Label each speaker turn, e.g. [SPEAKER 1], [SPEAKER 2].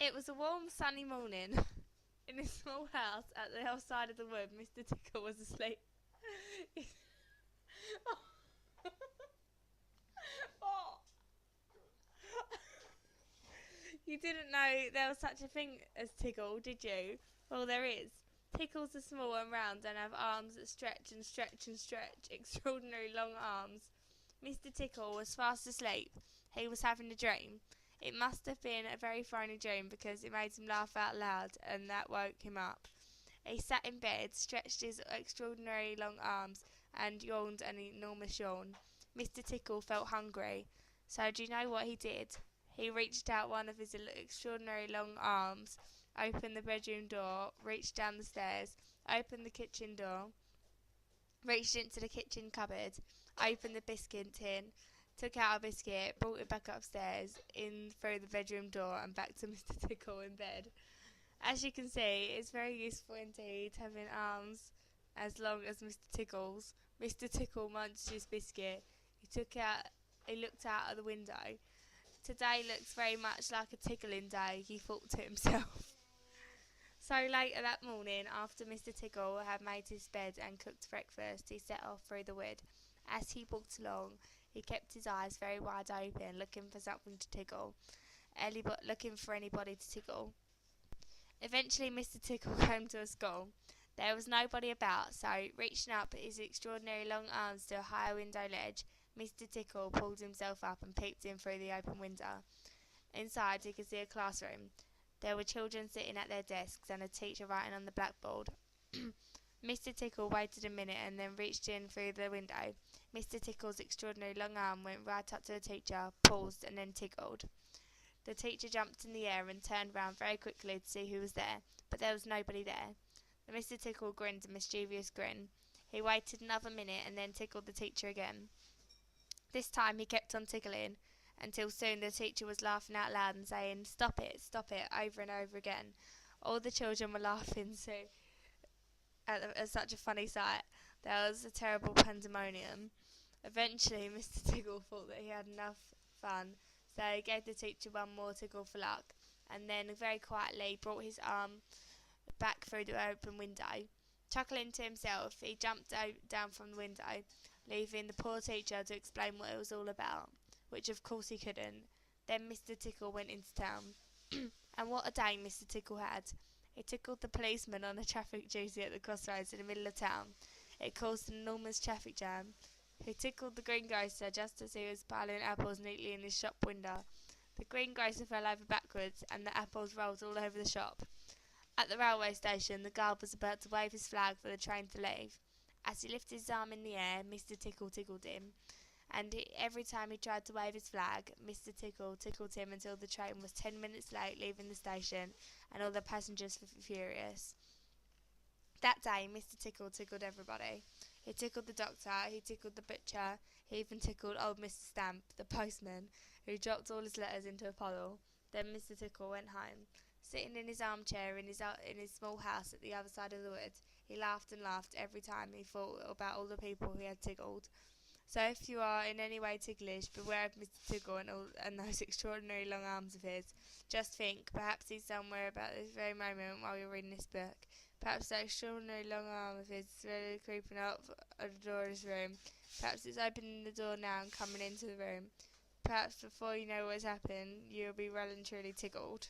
[SPEAKER 1] It was a warm, sunny morning. In his small house at the other side of the wood, Mr. Tickle was asleep. Oh, you didn't know there was such a thing as Tickle, did you? Well, there is. Tickles are small and round and have arms that stretch and stretch and stretch, extraordinary long arms. Mr. Tickle was fast asleep. He was having a dream. It must have been a very funny dream because it made him laugh out loud, and that woke him up. He sat in bed, stretched his extraordinary long arms, and yawned an enormous yawn. Mr. Tickle felt hungry, so do you know what he did? He reached out one of his extraordinary long arms, opened the bedroom door, reached down the stairs, opened the kitchen door, reached into the kitchen cupboard, opened the biscuit tin, took out a biscuit, brought it back upstairs, in through the bedroom door, and back to Mr. Tickle in bed. As you can see, it's very useful indeed having arms as long as Mr. Tickle's. Mr. Tickle munched his biscuit. He looked out of the window. Today looks very much like a tickling day, he thought to himself. So later that morning, after Mr. Tickle had made his bed and cooked breakfast, he set off through the wood. As he walked along, he kept his eyes very wide open, looking for something to tickle, looking for anybody to tickle. Eventually Mr. Tickle came to a school. There was nobody about, so, reaching up his extraordinary long arms to a high window ledge, Mr. Tickle pulled himself up and peeped in through the open window. Inside he could see a classroom. There were children sitting at their desks and a teacher writing on the blackboard. Mr. Tickle waited a minute and then reached in through the window. Mr. Tickle's extraordinary long arm went right up to the teacher, paused, and then tickled. The teacher jumped in the air and turned round very quickly to see who was there, but there was nobody there. Mr. Tickle grinned a mischievous grin. He waited another minute and then tickled the teacher again. This time he kept on tickling, until soon the teacher was laughing out loud and saying, stop it," over and over again. All the children were laughing so at such a funny sight. There was a terrible pandemonium. Eventually Mr. Tickle thought that he had enough fun, so he gave the teacher one more tickle for luck, and then very quietly brought his arm back through the open window. Chuckling to himself, he jumped down from the window, leaving the poor teacher to explain what it was all about, which of course he couldn't. Then Mr. Tickle went into town. And what a day Mr. Tickle had! He tickled the policeman on a traffic duty at the crossroads in the middle of town. It caused an enormous traffic jam. He tickled the greengrocer just as he was piling apples neatly in his shop window. The greengrocer fell over backwards, and the apples rolled all over the shop. At the railway station, the guard was about to wave his flag for the train to leave. As he lifted his arm in the air, Mr. Tickle tickled him, and every time he tried to wave his flag, Mr. Tickle tickled him until the train was 10 minutes late leaving the station, and all the passengers were furious. That day, Mr. Tickle tickled everybody. He tickled the doctor, he tickled the butcher, he even tickled old Mr. Stamp, the postman, who dropped all his letters into a puddle. Then Mr. Tickle went home. Sitting in his armchair in his small house at the other side of the wood, he laughed and laughed every time he thought about all the people he had tickled. So if you are in any way ticklish, beware of Mr. Tickle and those extraordinary long arms of his. Just think, perhaps he's somewhere about this very moment while you're reading this book. Perhaps that extraordinary long arm of his is really creeping up at the door of his room. Perhaps it's opening the door now and coming into the room. Perhaps before you know what has happened, you'll be well and truly tickled.